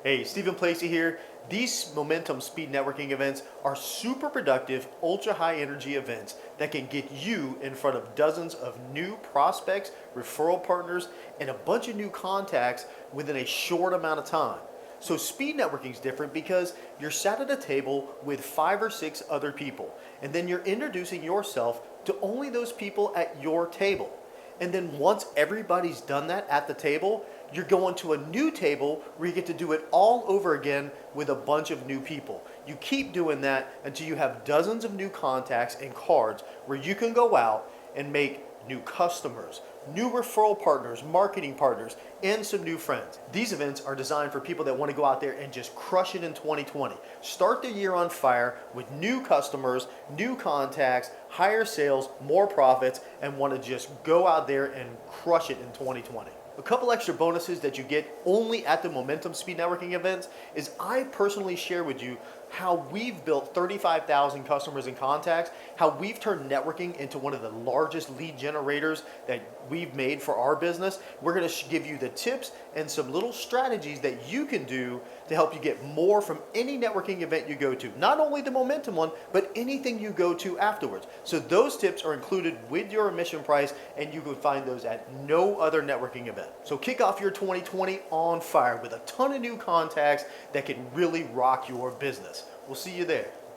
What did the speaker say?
Hey, Stephen Placey here. These Momentum Speed Networking events are super productive, ultra high energy events that can get you in front of dozens of new prospects, referral partners, and a bunch of new contacts within a short amount of time. So speed networking is different because you're sat at a table with 5 or 6 other people, and then you're introducing yourself to only those people at your table. And then once everybody's done that at the table, you're going to a new table where you get to do it all over again with a bunch of new people. You keep doing that until you have dozens of new contacts and cards where you can go out and make new customers, new referral partners, marketing partners, and some new friends. These events are designed for people that want to go out there and just crush it in 2020. Start the year on fire with new customers, new contacts, higher sales, more profits, and want to just go out there and crush it in 2020. A couple extra bonuses that you get only at the Momentum Speed Networking events is I personally share with you how we've built 35,000 customers and contacts, how we've turned networking into one of the largest lead generators that we've made for our business. We're going to give you the tips and some little strategies that you can do to help you get more from any networking event you go to. Not only the Momentum one, but anything you go to afterwards. So those tips are included with your admission price, and you can find those at no other networking event. So kick off your 2020 on fire with a ton of new contacts that can really rock your business. We'll see you there.